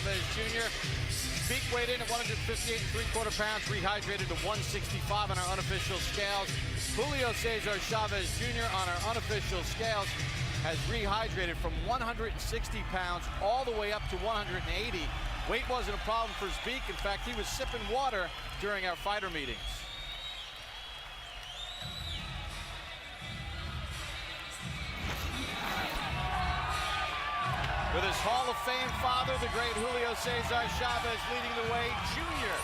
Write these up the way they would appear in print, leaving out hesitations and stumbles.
Chavez Jr. Zbik weighed in at 158 3/4 pounds, rehydrated to 165 on our unofficial scales. Julio Cesar Chavez Jr. on our unofficial scales has rehydrated from 160 pounds all the way up to 180. Weight wasn't a problem for Zbik. In fact, he was sipping water during our fighter meetings. With his Hall of Fame father, the great Julio Cesar Chavez, leading the way, Jr.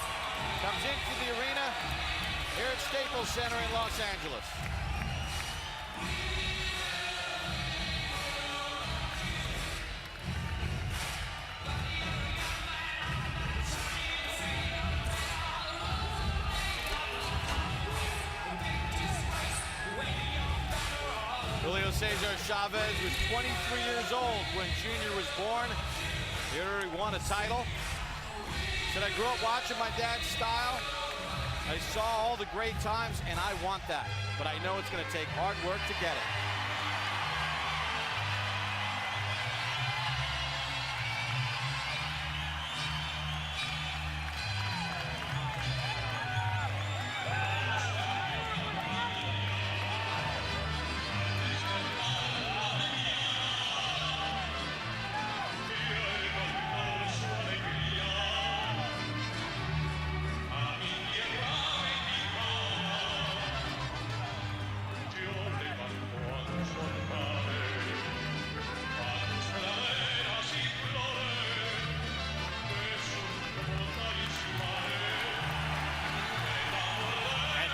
comes into the arena here at Staples Center in Los Angeles. Julio Cesar Chavez was 23 years old when Jr. was born. He already won a title. Said, I grew up watching my dad's style. I saw all the great times, and I want that. But I know it's going to take hard work to get it.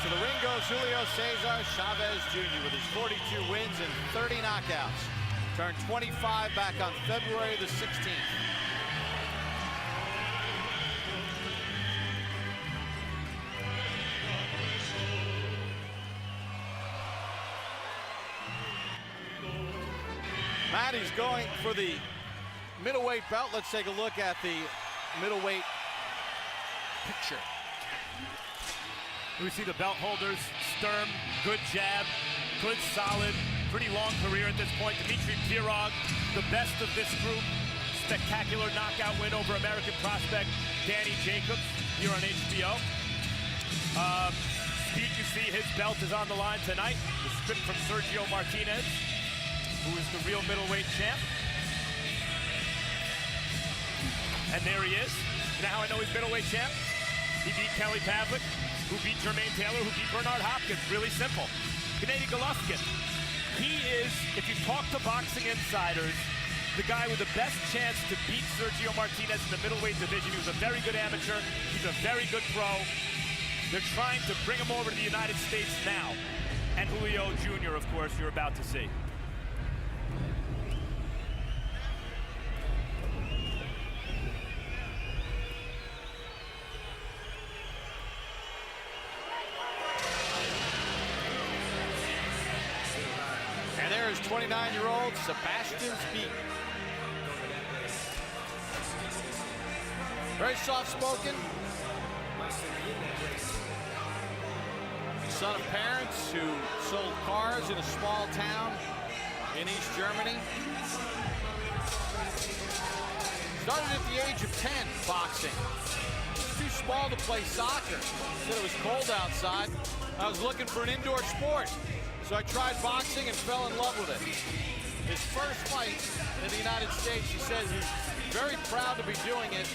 To the ring goes Julio Cesar Chavez Jr. with his 42 wins and 30 knockouts. Turned 25 back on February the 16th. Matt, he's going for the middleweight belt. Let's take a look at the middleweight picture. We see the belt holders, Sturm, good jab, good solid, pretty long career at this point. Dmitry Pirog, the best of this group. Spectacular knockout win over American prospect Danny Jacobs here on HBO. Zbik, you see his belt is on the line tonight. The strip from Sergio Martinez, who is the real middleweight champ. And there he is. Now I know he's middleweight champ. He beat Kelly Pavlik, who beat Jermaine Taylor, who beat Bernard Hopkins. Really simple. Gennady Golovkin. He is, if you talk to boxing insiders, the guy with the best chance to beat Sergio Martinez in the middleweight division. He was a very good amateur. He's a very good pro. They're trying to bring him over to the United States now. And Julio Jr., of course, you're about to see. And there is 29-year-old Sebastian Zbik. Very soft-spoken. Son of parents who sold cars in a small town in East Germany. Started at the age of 10 boxing. Too small to play soccer. Said it was cold outside. I was looking for an indoor sport. So I tried boxing and fell in love with it. His first fight in the United States, he says he's very proud to be doing it,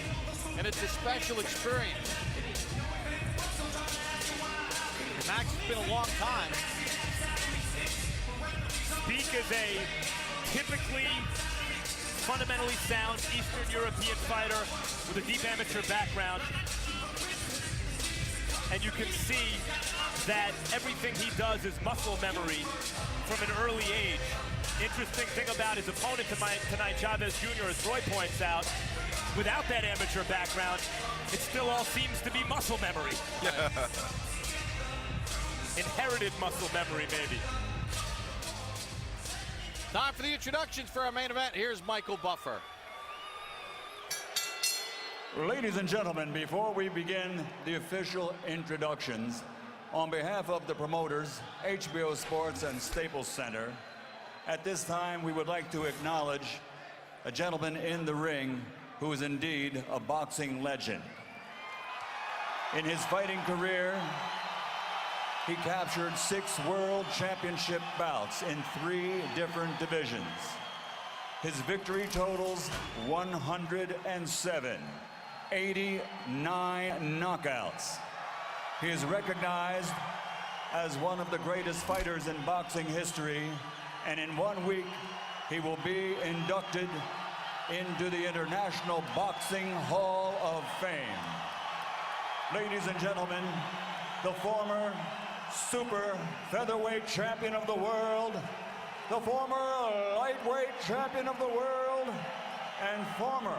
and it's a special experience. Max, it's been a long time. Zbik is a typically fundamentally sound Eastern European fighter with a deep amateur background. And you can see that everything he does is muscle memory from an early age. Interesting thing about his opponent tonight, Chavez Jr., as Roy points out, without that amateur background, it still all seems to be muscle memory. Inherited muscle memory, maybe. Time for the introductions for our main event. Here's Michael Buffer. Ladies and gentlemen, before we begin the official introductions, on behalf of the promoters, HBO Sports and Staples Center, at this time we would like to acknowledge a gentleman in the ring who is indeed a boxing legend. In his fighting career, he captured 6 world championship bouts in 3 different divisions. His victory totals 107, 89 knockouts. He is recognized as one of the greatest fighters in boxing history, and in 1 week, he will be inducted into the International Boxing Hall of Fame. Ladies and gentlemen, the former super featherweight champion of the world, the former lightweight champion of the world, and former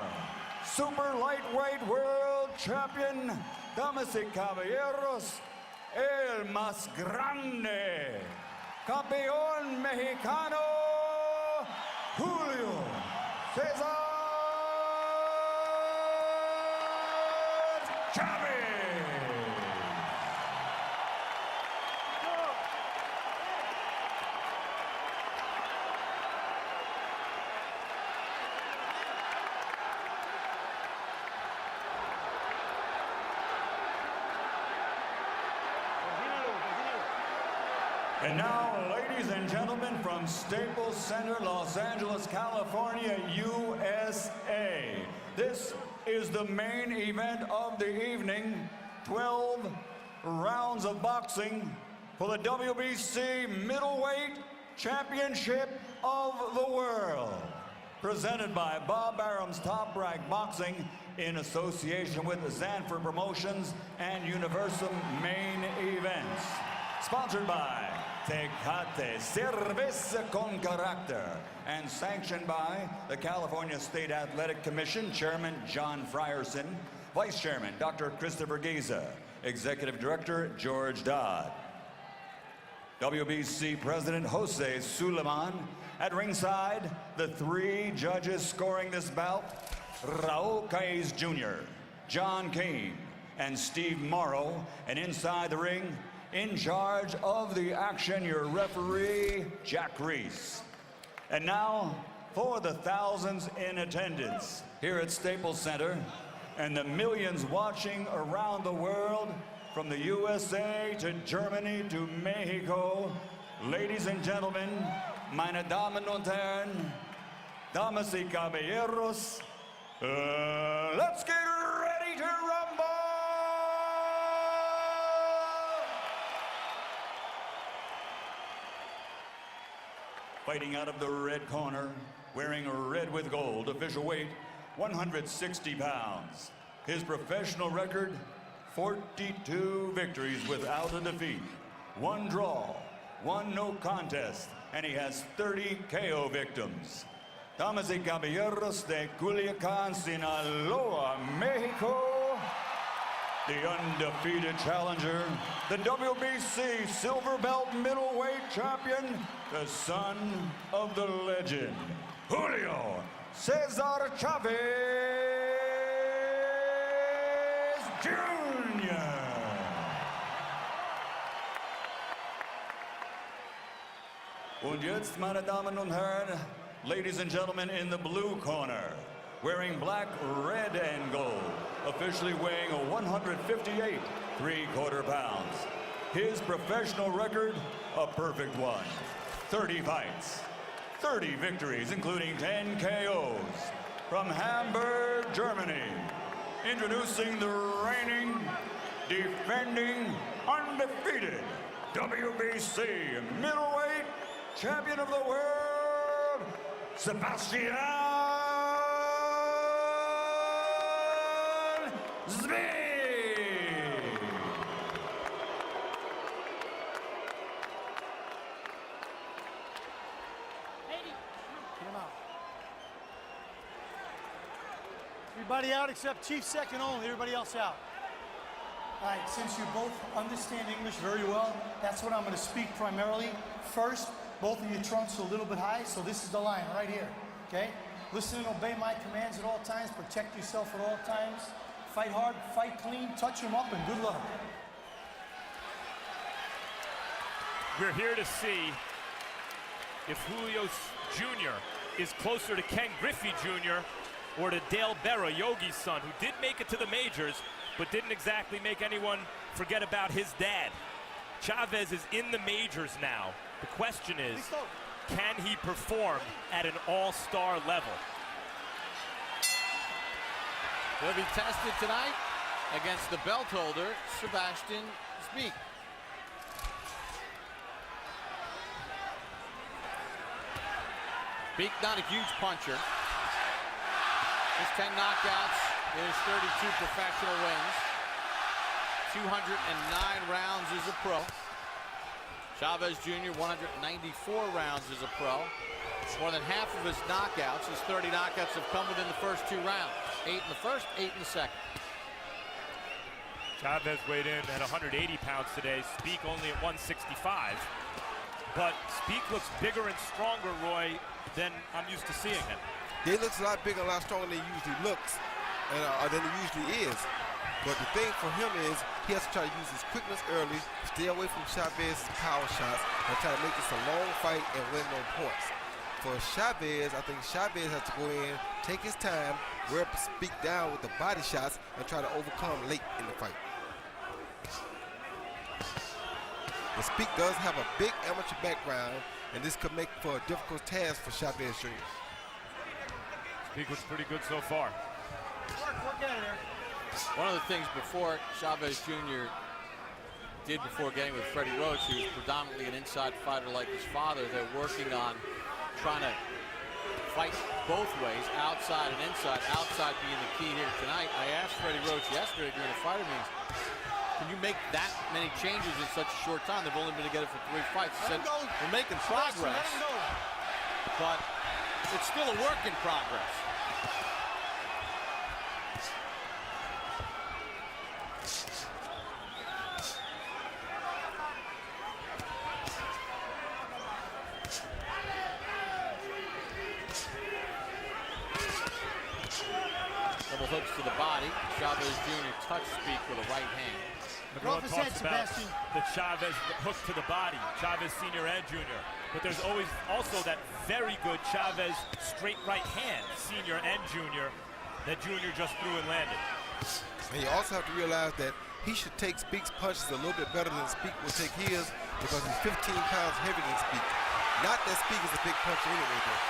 super lightweight world champion, damas y caballeros, el más grande, campeón mexicano, Julio Cesar Chavez. And now, ladies and gentlemen, from Staples Center, Los Angeles, California, USA. This is the main event of the evening. 12 rounds of boxing for the WBC Middleweight Championship of the World. Presented by Bob Arum's Top Rank Boxing in association with Zanfer Promotions and Universum Main Events. Sponsored by Tecate, Cerveza con Carácter, and sanctioned by the California State Athletic Commission, Chairman John Frierson, Vice Chairman Dr. Christopher Giza, Executive Director George Dodd. WBC President Jose Suleiman. At ringside, the 3 judges scoring this bout, Raul Caiz Jr., John Keane, and Steve Morrow. And inside the ring, in charge of the action, your referee, Jack Reese. And now, for the thousands in attendance here at Staples Center and the millions watching around the world, from the USA to Germany to Mexico, ladies and gentlemen, meine Damen und Herren, damas y caballeros, let's get ready to rumble! Fighting out of the red corner, wearing red with gold, official weight 160 pounds. His professional record, 42 victories without a defeat, 1 draw, 1 no contest, and he has 30 KO victims. Damas y caballeros de Culiacan, Sinaloa, Mexico, the undefeated challenger, the WBC silver belt middleweight champion, the son of the legend, Julio Cesar Chavez Jr. Und jetzt, meine Damen und Herren, ladies and gentlemen, in the blue corner, wearing black, red, and gold, officially weighing 158 3/4 pounds. His professional record, a perfect one. 30 fights, 30 victories, including 10 KOs. From Hamburg, Germany, introducing the reigning, defending, undefeated WBC middleweight champion of the world, Sebastian Zbik. Everybody out except Chief second only, everybody else out. All right, since you both understand English very well, that's what I'm going to speak primarily. First, both of your trunks are a little bit high, so this is the line right here, okay? Listen and obey my commands at all times, protect yourself at all times, fight hard, fight clean, touch them up, and good luck. We're here to see if Julio Jr. is closer to Ken Griffey Jr. or to Dale Berra, Yogi's son, who did make it to the majors, but didn't exactly make anyone forget about his dad. Chavez is in the majors now. The question is, can he perform at an all-star level? He'll be tested tonight against the belt holder, Sebastian Zbik. Zbik, not a huge puncher. His 10 knockouts, his 32 professional wins. 209 rounds as a pro. Chavez Jr., 194 rounds as a pro. More than half of his knockouts, his 30 knockouts, have come within the first 2 rounds. 8 in the first, 8 in the second. Chavez weighed in at 180 pounds today. Zbik only at 165. But Zbik looks bigger and stronger, Roy, than I'm used to seeing him. He looks a lot bigger, a lot stronger than he usually looks, and than he usually is. But the thing for him is he has to try to use his quickness early, stay away from Chavez's power shots, and try to make this a long fight and win no points. For Chavez, I think Chavez has to go in, take his time, wear Zbik down with the body shots, and try to overcome late in the fight. But Zbik does have a big amateur background, and this could make for a difficult task for Chavez Jr. Zbik looks pretty good so far. Work out of there. One of the things before Chavez Jr. did before getting with Freddie Roach, he was predominantly an inside fighter like his father. They're working on trying to fight both ways, outside and inside. Outside being the key here tonight. I asked Freddie Roach yesterday during the fighter meetings, can you make that many changes in such a short time? They've only been together for 3 fights. He said, we're making progress, but it's still a work in progress. Double hooks to the body. Chavez Jr. touched Zbik with a right hand. McGraw talks about the Chavez hook to the body, Chavez Sr. and Jr. But there's always also that very good Chavez straight right hand, Sr. and Jr., that Jr. just threw and landed. And you also have to realize that he should take Zbik's punches a little bit better than Zbik will take his, because he's 15 pounds heavier than Zbik. Not that Zbik is a big puncher anyway, though.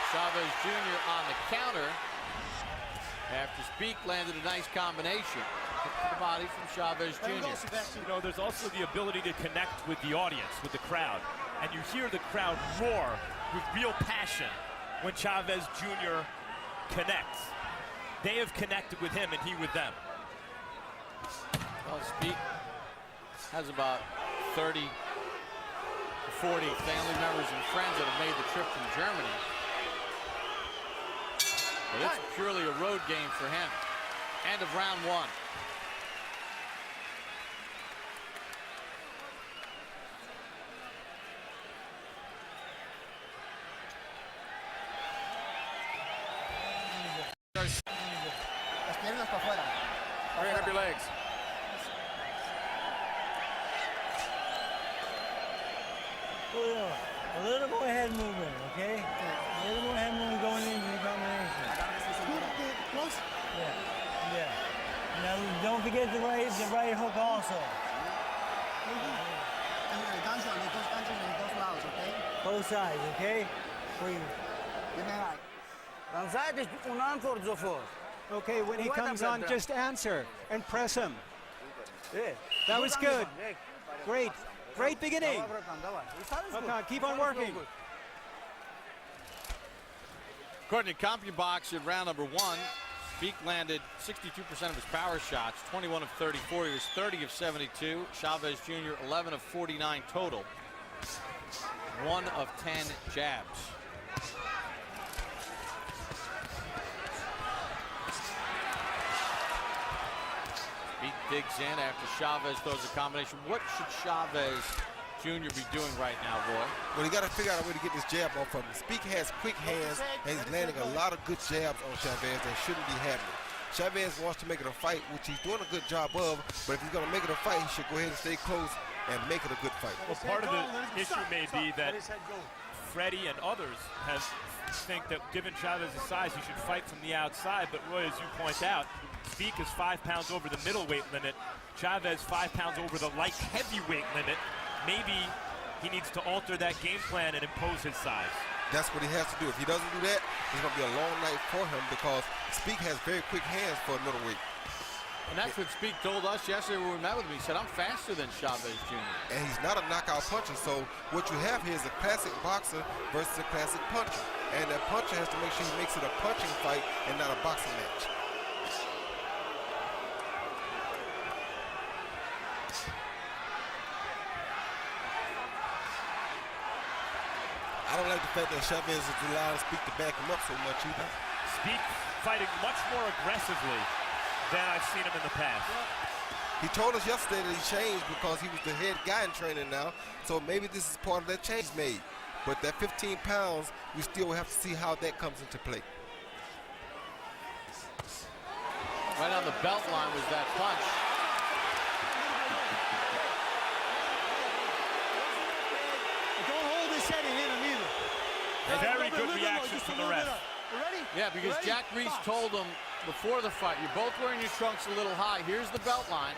Chavez Jr. on the counter after Zbik landed a nice combination. Hit to the body from Chavez Jr. You know, there's also the ability to connect with the audience, with the crowd. And you hear the crowd roar with real passion when Chavez Jr. connects. They have connected with him and he with them. Well, Zbik has about 30 to 40 family members and friends that have made the trip from Germany. But it's purely a road game for him. End of round 1. Hurry up your legs. Julio, a little more head movement, okay? A little more head movement going into the combination. Close? Yeah, yeah. Now don't forget the right hook also. Both sides, okay? Okay, when he comes on, just answer and press him. Yeah. That was good. Great. Great beginning. Okay, keep on working. According to CompuBox in round number 1, Zbik landed 62% of his power shots, 21 of 34. He was 30 of 72. Chavez Jr. 11 of 49 total. 1 of 10 jabs. Zbik digs in after Chavez throws a combination. What should Chavez Jr. be doing right now, Roy? Well, you got to figure out a way to get this jab off of him. Zbik has quick hands, and he's landing a lot of good jabs on Chavez that shouldn't be happening. Chavez wants to make it a fight, which he's doing a good job of, but if he's going to make it a fight, he should go ahead and stay close and make it a good fight. Well, part of the issue may be that Freddie and others think that given Chavez's size, he should fight from the outside. But Roy, as you point out, Zbik is 5 pounds over the middleweight limit. Chavez 5 pounds over the light heavyweight limit. Maybe he needs to alter that game plan and impose his size. That's what he has to do. If he doesn't do that, it's going to be a long night for him because Zbik has very quick hands for a middleweight. And that's what Zbik told us yesterday when we met with him. He said, I'm faster than Chavez Jr. And he's not a knockout puncher, so what you have here is a classic boxer versus a classic puncher. And that puncher has to make sure he makes it a punching fight and not a boxing match. I don't like the fact that Chavez is allowing Zbik to back him up so much either. Zbik fighting much more aggressively than I've seen him in the past. He told us yesterday that he changed because he was the head guy in training now, so maybe this is part of that change made. But that 15 pounds, we still have to see how that comes into play. Right on the belt line was that punch. Don't hold his head and hit him either. Very good reaction from the ref. Ready? Yeah, because Ready? Jack Reese told him before the fight, you're both wearing your trunks a little high. Here's the belt line.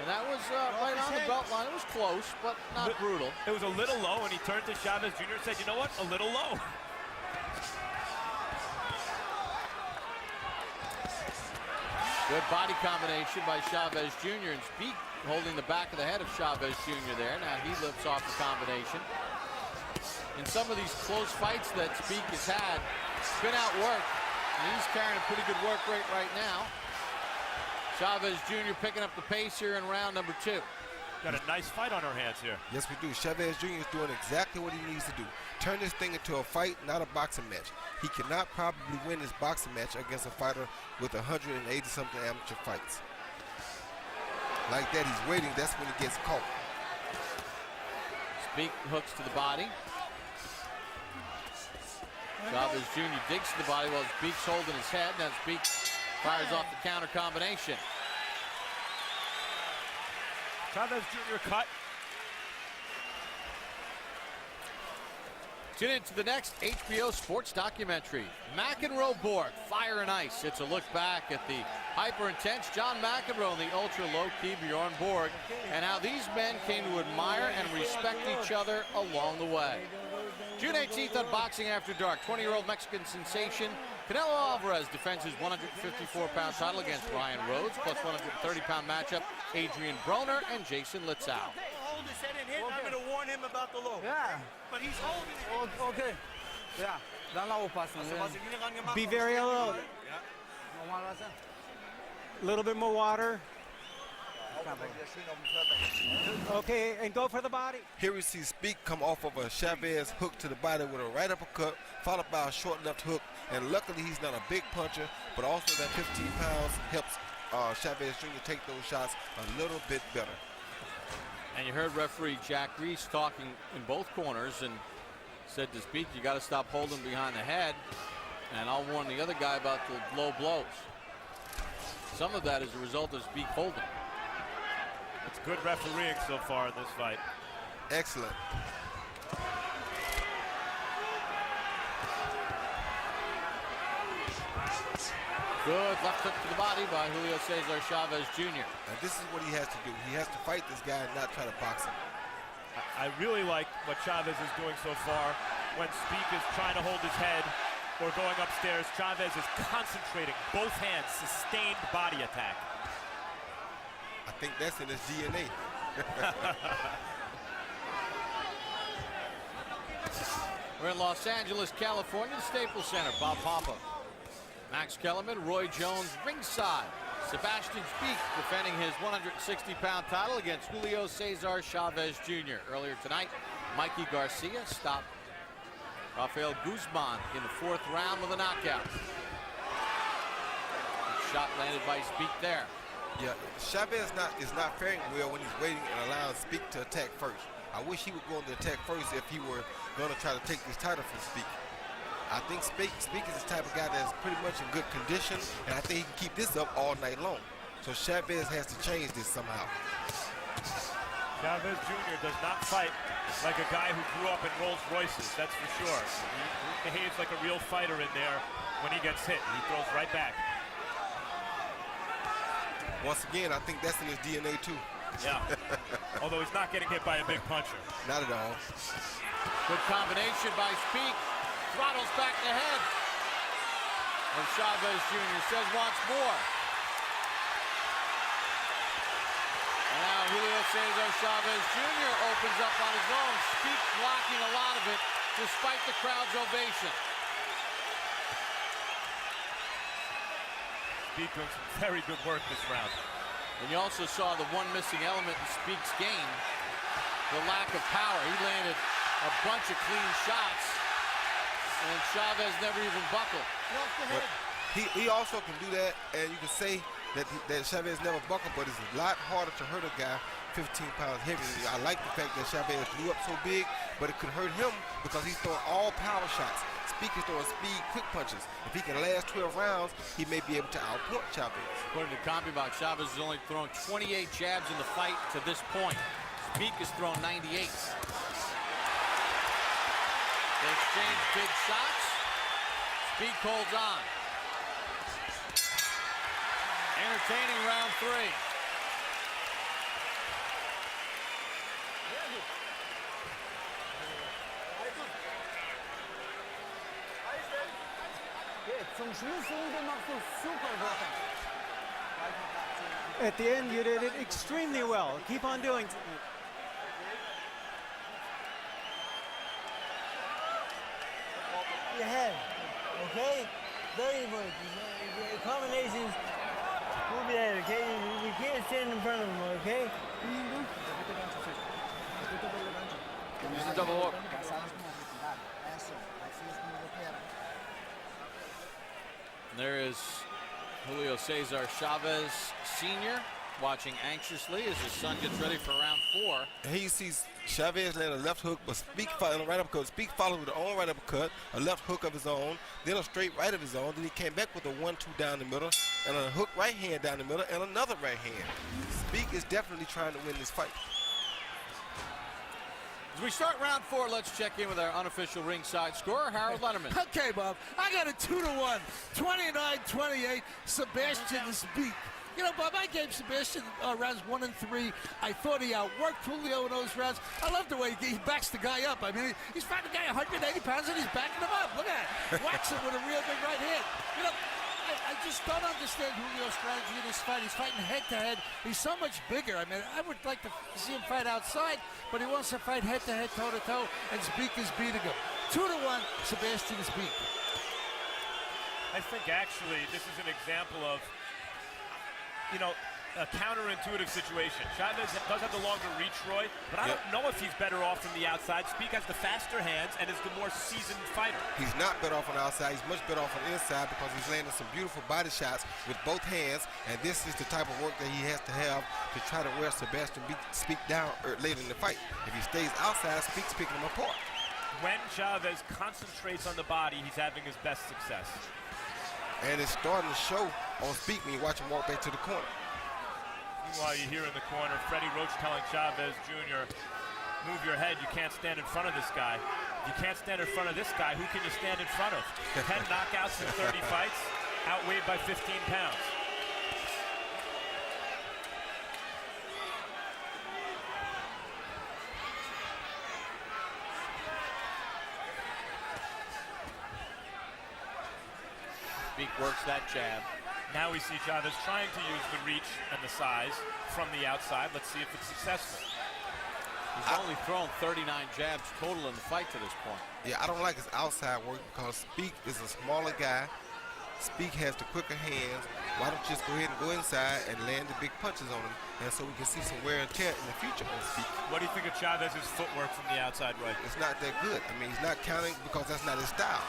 And that was right on the belt line. It was close, but not brutal. It was a little low, and he turned to Chavez Jr. and said, you know what, a little low. Good body combination by Chavez Jr. and Zbik holding the back of the head of Chavez Jr. there. Now he lifts off the combination. In some of these close fights that Zbik has had, he's been outworked, and he's carrying a pretty good work rate right now. Chavez Jr. picking up the pace here in round number 2. Got a nice fight on our hands here. Yes, we do. Chavez Jr. is doing exactly what he needs to do. Turn this thing into a fight, not a boxing match. He cannot probably win this boxing match against a fighter with 180-something amateur fights. Like that, he's waiting. That's when he gets caught. Zbik hooks to the body. Chavez Jr. digs to the body while Zbik's holding his head. Now Zbik fires off the counter combination. Chavez Jr. cut. Tune in to the next HBO sports documentary, McEnroe Borg, Fire and Ice. It's a look back at the hyper-intense John McEnroe and the ultra-low-key Bjorn Borg, and how these men came to admire and respect each other along the way. June 18th on Boxing After Dark, 20-year-old Mexican sensation Canelo Alvarez defends his 154-pound title against Ryan Rhodes, plus 130-pound matchup, Adrian Broner and Jason Litzau. Hold his head and hit. I'm going to warn him about the low. Yeah. But he's holding it. Okay. Yeah. Be very alert. A little bit more water. Okay, and go for the body. Here we see Zbik come off of a Chavez hook to the body with a right uppercut, followed by a short left hook. And luckily, he's not a big puncher, but also that 15 pounds helps Chavez Jr. take those shots a little bit better. And you heard referee Jack Reese talking in both corners and said to Zbik, you got to stop holding behind the head. And I'll warn the other guy about the low blows. Some of that is a result of Zbik holding. It's good refereeing so far in this fight. Excellent. Good left hook to the body by Julio Cesar Chavez Jr. And this is what he has to do. He has to fight this guy and not try to box him. I really like what Chavez is doing so far. When Zbik is trying to hold his head or going upstairs, Chavez is concentrating, both hands, sustained body attack. I think that's in his DNA. We're in Los Angeles, California, the Staples Center. Bob Papa, Max Kellerman, Roy Jones ringside. Sebastian Zbik defending his 160-pound title against Julio Cesar Chavez Jr. Earlier tonight, Mikey Garcia stopped Rafael Guzman in the 4th round with a knockout. Shot landed by Zbik there. Yeah, Chavez is not faring well when he's waiting and allowing Zbik to attack first. I wish he would go on the attack first if he were going to try to take this title from Zbik. I think Zbik is the type of guy that's pretty much in good condition, and I think he can keep this up all night long. So Chavez has to change this somehow. Chavez Jr. does not fight like a guy who grew up in Rolls Royces, that's for sure. He behaves like a real fighter in there when he gets hit. He throws right back. Once again, I think that's in his DNA too. Yeah. Although he's not getting hit by a big puncher. Not at all. Good combination by Zbik. Throttles back the head. And Chavez Jr. says wants more. And now Julio Cesar Chavez Jr. opens up on his own. Zbik blocking a lot of it despite the crowd's ovation. Zbik doing some very good work this round. And you also saw the one missing element in Zbik's game, the lack of power. He landed a bunch of clean shots, and Chavez never even buckled. But he also can do that, and you can say that Chavez never buckled, but it's a lot harder to hurt a guy 15 pounds heavier. I like the fact that Chavez blew up so big, but it could hurt him because he's throwing all power shots. Zbik is throwing speed, quick punches. If he can last 12 rounds, he may be able to outpoint Chavez. According to CompuBox, Chavez has only thrown 28 jabs in the fight to this point. Zbik has thrown 98. They exchange big shots. Zbik holds on. Entertaining round 3. At the end, you did it extremely well. Keep on doing it. Your head, okay? Very good. The combinations will be there, okay? We can't stand in front of them, okay? Use the double hook. There is Julio Cesar Chavez Sr. watching anxiously as his son gets ready for round 4. And he sees Chavez land a left hook, but Zbik followed a right uppercut. Zbik followed with an own right uppercut, a left hook of his own, then a straight right of his own. Then he came back with a 1-2 down the middle, and a hook right hand down the middle, and another right hand. Zbik is definitely trying to win this fight. As we start round 4, let's check in with our unofficial ringside scorer, Harold Letterman. Okay, Bob, I got a 2-1, 29-28, Sebastian Zbik. You know, Bob, I gave Sebastian rounds 1 and 3. I thought he outworked Julio in those rounds. I love the way he backs the guy up. I mean, he's fighting a guy 180 pounds and he's backing him up. Look at it. Whacks him with a real big right hand. You know, I just don't understand Julio's strategy in this fight. He's fighting head-to-head. He's so much bigger. I mean, I would like to see him fight outside, but he wants to fight head-to-head, toe-to-toe, and Zbik is beating him. 2-1, Sebastian Zbik. I think actually this is an example of, you know, a counterintuitive situation. Chavez does have the longer reach, Roy, but I don't know if he's better off from the outside. Zbik has the faster hands and is the more seasoned fighter. He's not better off on the outside. He's much better off on the inside because he's landing some beautiful body shots with both hands, and this is the type of work that he has to have to try to wear Sebastian Zbik down later in the fight. If he stays outside, Zbik's picking him apart. When Chavez concentrates on the body, he's having his best success. And it's starting to show on Zbik when you watch him walk back to the corner. Meanwhile, you hear in the corner, Freddie Roach telling Chavez Jr., move your head, you can't stand in front of this guy. If you can't stand in front of this guy, who can you stand in front of? 10 knockouts in 30 fights, outweighed by 15 pounds. Zbik works that jab. Now we see Chavez trying to use the reach and the size from the outside. Let's see if it's successful. He's only thrown 39 jabs total in the fight to this point. Yeah, I don't like his outside work because Zbik is a smaller guy. Zbik has the quicker hands. Why don't you just go ahead and go inside and land the big punches on him, and so we can see some wear and tear in the future on Zbik. What do you think of Chavez's footwork from the outside right? It's not that good. I mean, he's not counting because that's not his style.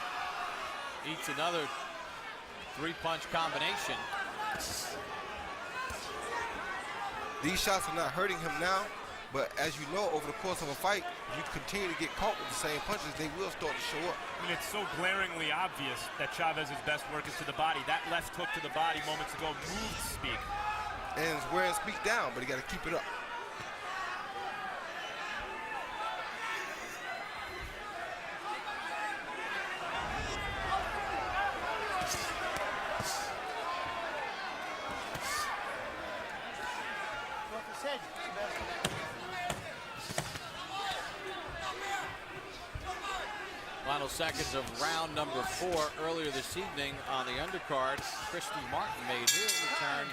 Eats another 3-punch combination. These shots are not hurting him now, but as you know, over the course of a fight, if you continue to get caught with the same punches, they will start to show up. I mean, it's so glaringly obvious that Chavez's best work is to the body. That left hook to the body moments ago moved Zbik. And it's wearing Zbik down, but he got to keep it up. Nice edge, Sebastian. Final seconds of round number 4 earlier this evening on the undercard. Christy Martin made her return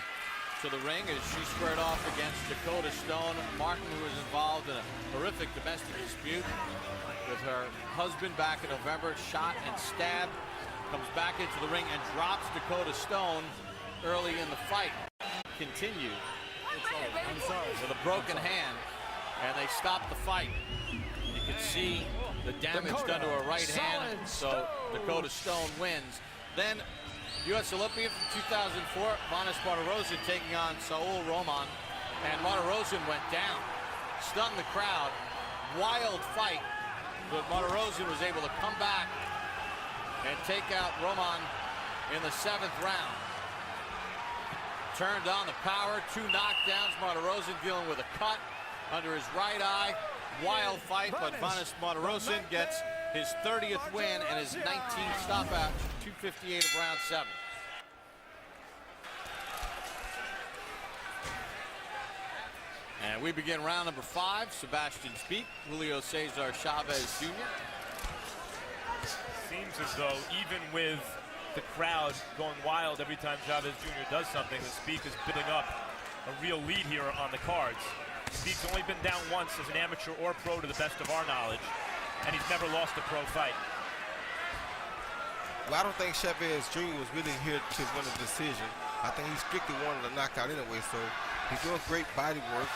to the ring as she squared off against Dakota Stone. Martin, who was involved in a horrific domestic dispute with her husband back in November, shot and stabbed, comes back into the ring and drops Dakota Stone early in the fight. Continued with a broken hand, and they stopped the fight. You can see the damage done to her right hand, so Dakota Stone wins. Then U.S. Olympia from 2004, Vanes Martirosyan taking on Saul Roman, and Martirosyan went down, stunned the crowd, wild fight, but Martirosyan was able to come back and take out Roman in the 7th round. Turned on the power, 2 knockdowns, Martirosyan dealing with a cut under his right eye. Wild fight, but Vanes Martirosyan gets his 30th win and his 19th stoppage, 2:58 of round 7. And we begin round number 5. Sebastian Zbik, Julio Cesar Chavez Jr. Seems as though even with the crowd going wild every time Chavez Jr. does something, the Zbik is building up a real lead here on the cards. Zbik's only been down once as an amateur or pro to the best of our knowledge, and he's never lost a pro fight. Well, I don't think Chavez Jr. was really here to win a decision. I think he strictly wanted a knockout anyway, so he's doing great body work.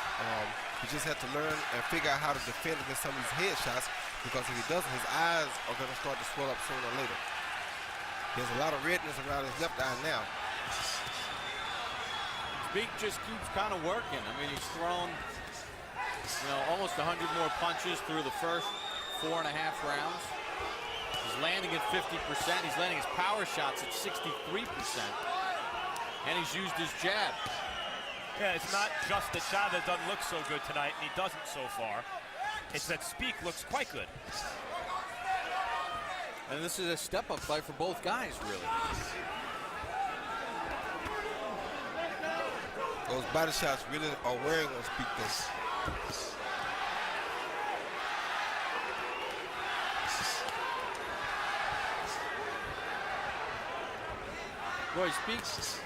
He just had to learn and figure out how to defend against some of these headshots, because if he doesn't, his eyes are going to start to swell up sooner or later. He has a lot of redness around his left eye now. Zbik just keeps kind of working. I mean, he's thrown, almost 100 more punches through the first 4.5 rounds. He's landing at 50%. He's landing his power shots at 63%. And he's used his jab. Yeah, it's not just that Chavez doesn't look so good tonight, and he doesn't so far. It's that Zbik looks quite good. And this is a step-up fight for both guys, really. Those body shots really are wearing on Zbik though. Boy, Zbik,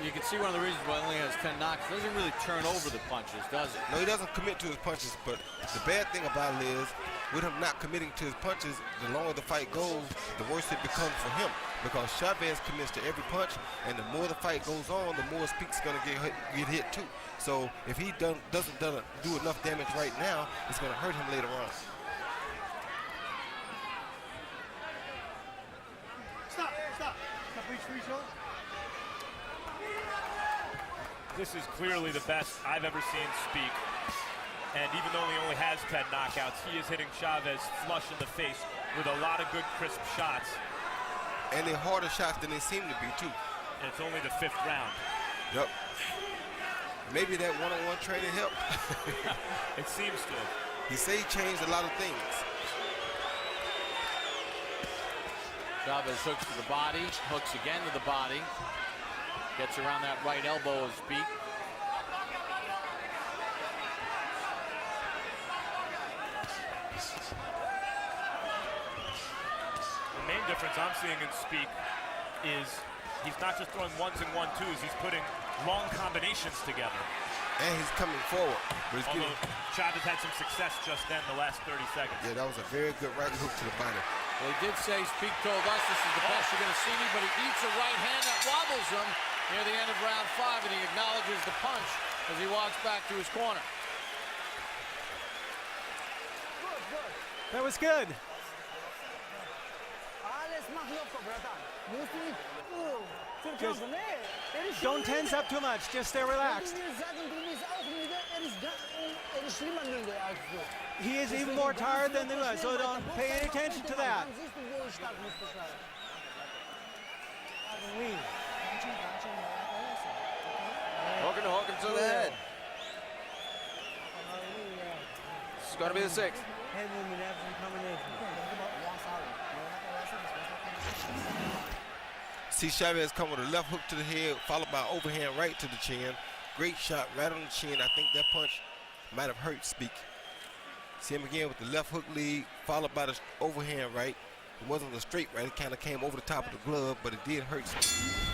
you can see one of the reasons why he only has 10 knocks. He doesn't really turn over the punches, does he? No, he doesn't commit to his punches, but the bad thing about it is, with him not committing to his punches, the longer the fight goes, the worse it becomes for him. Because Chavez commits to every punch, and the more the fight goes on, the more Zbik's going to get hit too. So if he doesn't do enough damage right now, it's going to hurt him later on. Stop. Reach for each other. This is clearly the best I've ever seen Zbik. And even though he only has 10 knockouts, he is hitting Chavez flush in the face with a lot of good, crisp shots. And they're harder shots than they seem to be, too. And it's only the 5th round. Yep. Maybe that one-on-one training helped. It seems to. He said he changed a lot of things. Chavez hooks to the body, hooks again to the body. Gets around that right elbow of Zbik. The main difference I'm seeing in Zbik is he's not just throwing 1s and 1-2s, he's putting long combinations together. And he's coming forward. But he's Chavez had some success just then, the last 30 seconds. Yeah, that was a very good right hook to the body. Well, he did say, Zbik told us, this is the best you're going to see me, but he eats a right hand that wobbles him near the end of round 5, and he acknowledges the punch as he walks back to his corner. That was good. Just don't tense up too much. Just stay relaxed. He is even more tired than they were, so don't pay any attention to that. Hook to the head. This is going to be the 6th. See Chavez come with a left hook to the head, followed by an overhand right to the chin. Great shot right on the chin. I think that punch might have hurt Zbik. See him again with the left hook lead, followed by the overhand right. It wasn't a straight right, it kind of came over the top of the glove, but it did hurt Zbik.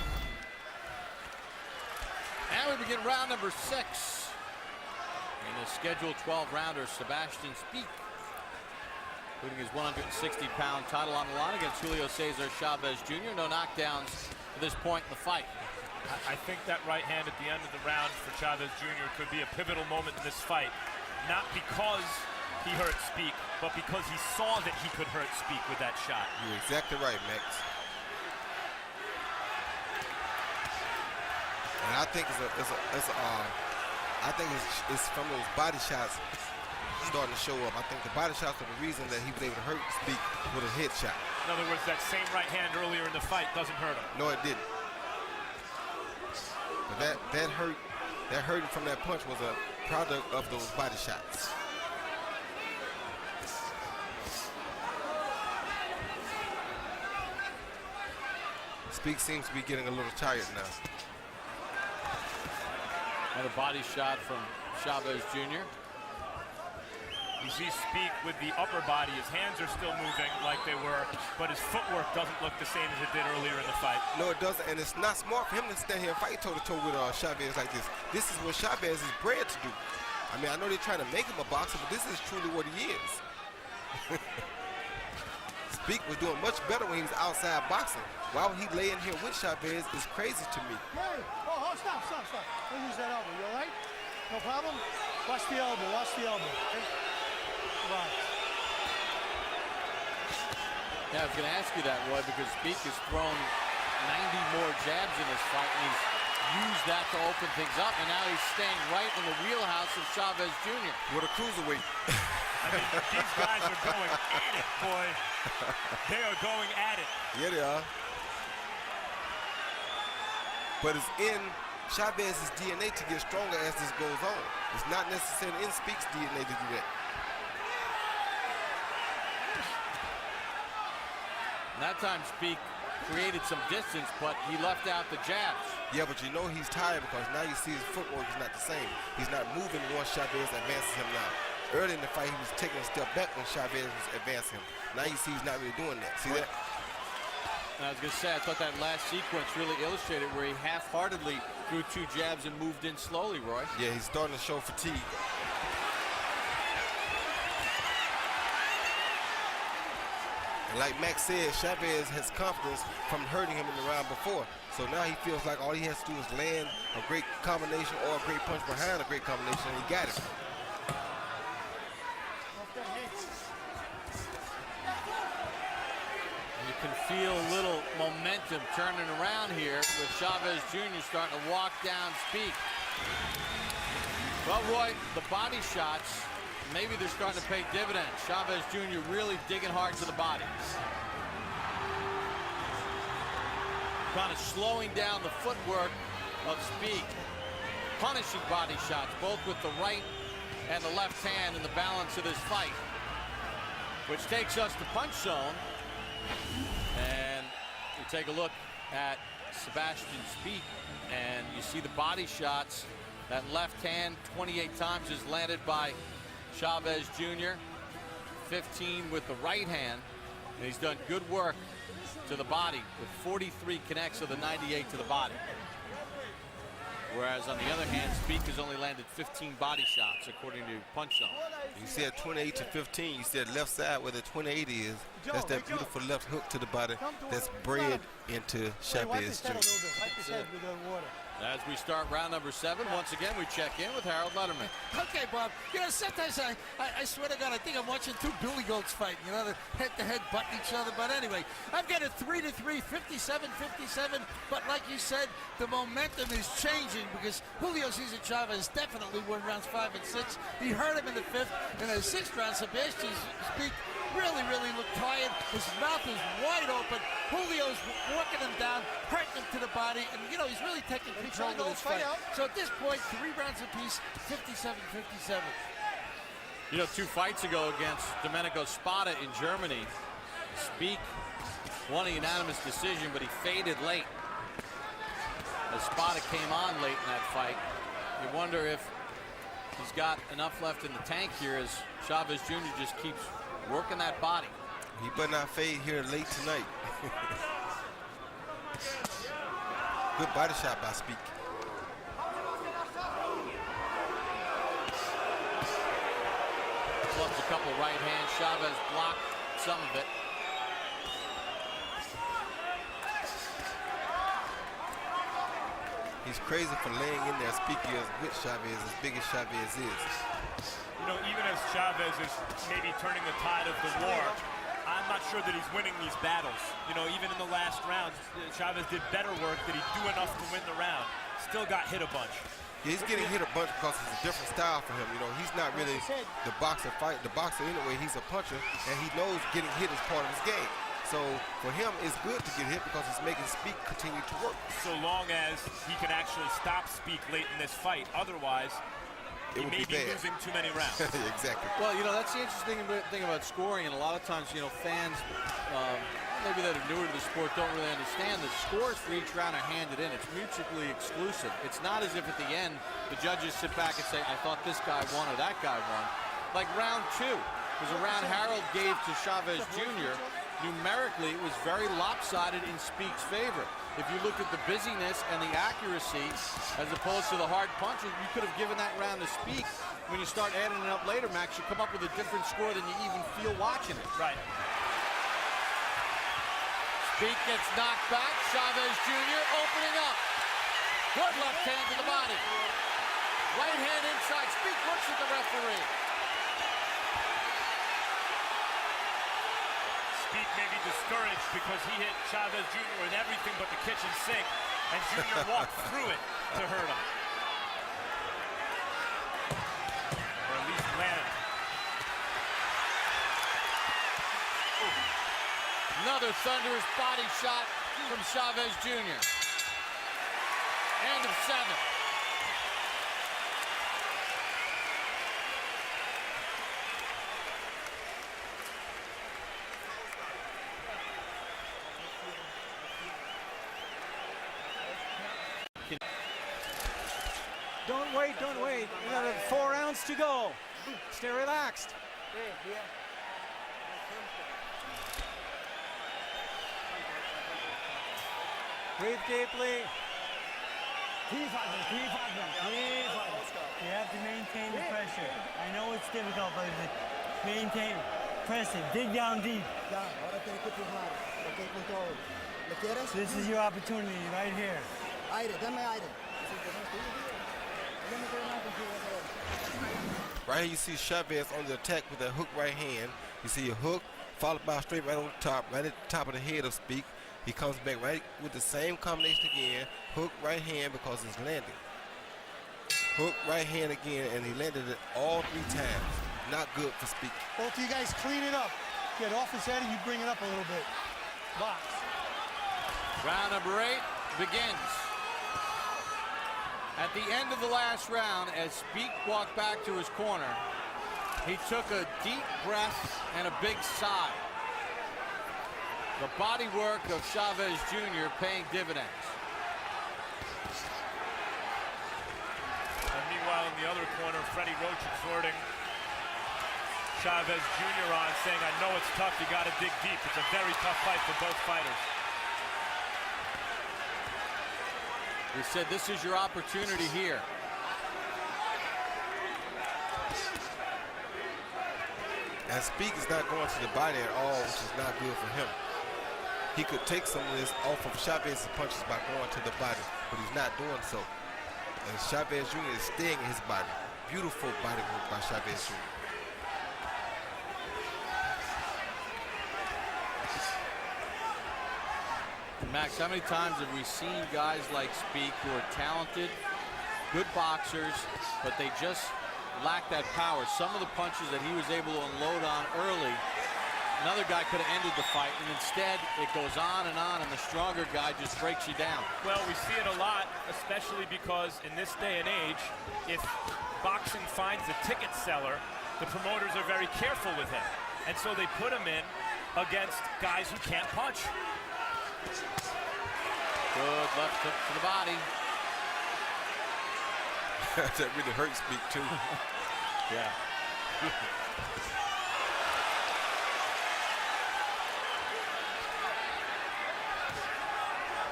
And we begin round number 6. In the scheduled 12-rounder, Sebastian Zbik, putting his 160-pound title on the line against Julio Cesar Chavez Jr. No knockdowns to this point in the fight. I think that right hand at the end of the round for Chavez Jr. could be a pivotal moment in this fight. Not because he hurt Zbik, but because he saw that he could hurt Zbik with that shot. You're exactly right, Max. And I think it's from those body shots starting to show up. I think the body shots are the reason that he was able to hurt Zbik with a head shot. In other words, that same right hand earlier in the fight doesn't hurt him. No, it didn't. But that hurting from that punch was a product of those body shots. Zbik seems to be getting a little tired now. Another body shot from Chavez Jr. You see Zbik with the upper body. His hands are still moving like they were, but his footwork doesn't look the same as it did earlier in the fight. No, it doesn't, and it's not smart for him to stand here and fight toe-to-toe with Chavez like this. This is what Chavez is bred to do. I mean, I know they're trying to make him a boxer, but this is truly what he is. Zbik was doing much better when he was outside boxing. Why would he lay in here with Chavez is crazy to me. Hey, oh, stop. Don't use that elbow. You all right? No problem? Watch the elbow. Okay? Right. Yeah, I was going to ask you that, Roy, because Zbik has thrown 90 more jabs in this fight, and he's used that to open things up, and now he's staying right in the wheelhouse of Chavez Jr. With a cruiserweight. I mean, these guys are going at it, boy. They are going at it. Yeah, they are. But it's in Chavez's DNA to get stronger as this goes on. It's not necessarily in Zbik's DNA to do that. That time Zbik created some distance, but he left out the jabs. Yeah, but you know he's tired because now you see his footwork is not the same. He's not moving once Chavez advances him now. Early in the fight, he was taking a step back when Chavez was advancing him. Now you see he's not really doing that. See that? And I was going to say, I thought that last sequence really illustrated where he half-heartedly threw 2 jabs and moved in slowly, Roy. Yeah, he's starting to show fatigue. And like Max said, Chavez has confidence from hurting him in the round before. So now he feels like all he has to do is land a great combination or a great punch behind a great combination, and he got it. You can feel a little momentum turning around here with Chavez Jr. starting to walk down Zbik. Well, Roy, the body shots, maybe they're starting to pay dividends. Chavez Jr. really digging hard to the body. Kind of slowing down the footwork of Zbik. Punishing body shots, both with the right and the left hand in the balance of this fight. Which takes us to punch zone. And you take a look at Sebastian Zbik, and you see the body shots. That left hand 28 times is landed by Chavez Jr. 15 with the right hand, and he's done good work to the body with 43 connects of the 98 to the body. Whereas on the other hand, Zbik has only landed 15 body shots according to Punch Zone. You said 28 to 15. You said left side where the 28 is. That's that beautiful left hook to the body that's bred into Chavez Jr. Wipe his head with the water. As we start round number 7, once again we check in with Harold Letterman. Okay, Bob. You know, sometimes I swear to God, I think I'm watching 2 billy goats fighting. You know, they're head-to-head butting each other. But anyway, I've got a 3-3, 57-57. But like you said, the momentum is changing because Julio Cesar Chavez definitely won rounds 5 and 6. He hurt him in the 5th. In the 6th round, Sebastian Zbik really looked tired. His mouth is wide open. Julio's walking him down, hurting him to the body, and you know he's really taking control of this fight. So at this point, 3 rounds apiece, 57-57. You know, 2 fights ago against Domenico Spada in Germany, Zbik won a unanimous decision, but he faded late. As Spada came on late in that fight, you wonder if He's got enough left in the tank here as Chavez Jr. just keeps working that body. He better not fade here late tonight. Good body shot by Zbik. Clubs a couple right hands. Chavez blocked some of it. He's crazy for laying in there. Zbik is with Chavez, as big as Chavez is. You know, even as Chavez is maybe turning the tide of the war, I'm not sure that he's winning these battles. You know, even in the last round, Chavez did better work. Did he do enough to win the round? Still got hit a bunch. Yeah, he's getting hit a bunch because it's a different style for him. You know, he's not really the boxer anyway. He's a puncher, and he knows getting hit is part of his game. So for him, it's good to get hit because it's making Zbik continue to work. So long as he can actually stop Zbik late in this fight. Otherwise, he may be losing too many rounds. Exactly. Well, you know, that's the interesting thing about scoring, and a lot of times, you know, fans, maybe that are newer to the sport, don't really understand the scores for each round are handed in. It's mutually exclusive. It's not as if at the end the judges sit back and say, I thought this guy won or that guy won. Like round 2 was a round Harold gave to Chavez Jr. Numerically, it was very lopsided in Zbik's favor. If you look at the busyness and the accuracy as opposed to the hard punches, you could have given that round to Zbik. When you start adding it up later, Max, you come up with a different score than you even feel watching it. Right. Zbik gets knocked back. Chavez Jr. opening up. Good left hand to the body. Right hand inside. Zbik looks at the referee. Zbik may be discouraged because he hit Chavez Jr. with everything but the kitchen sink, and Jr. walked through it to hurt him. Or at least landed. Another thunderous body shot from Chavez Jr. End of 7. Don't wait, don't wait. Another 4 rounds to go. Stay relaxed. Breathe deeply. You have to maintain the pressure. I know it's difficult, but maintain. Press it. Dig down deep. This is your opportunity right here. Right here you see Chavez on the attack with that hook right hand. You see a hook followed by a straight right on the top, right at the top of the head of Zbik. He comes back right with the same combination again. Hook right hand because it's landing. Hook right hand again, and he landed it all 3 times. Not good for Zbik. Both of you guys clean it up. Get off his head and you bring it up a little bit. Box. Round number 8 begins. At the end of the last round, as Zbik walked back to his corner, he took a deep breath and a big sigh. The body work of Chavez Jr. paying dividends. And meanwhile, in the other corner, Freddie Roach exhorting Chavez Jr. on, saying, I know it's tough, you got to dig deep. It's a very tough fight for both fighters. He said, this is your opportunity here. And Zbik is not going to the body at all, which is not good for him. He could take some of this off of Chavez's punches by going to the body, but he's not doing so. And Chavez Jr. is staying in his body. Beautiful body work by Chavez Jr. Max, how many times have we seen guys like Zbik who are talented, good boxers, but they just lack that power? Some of the punches that he was able to unload on early, another guy could have ended the fight, and instead it goes on, and the stronger guy just breaks you down. Well, we see it a lot, especially because in this day and age, if boxing finds a ticket seller, the promoters are very careful with him. And so they put him in against guys who can't punch. Good left hook to the body. That really hurt Zbik too. Yeah.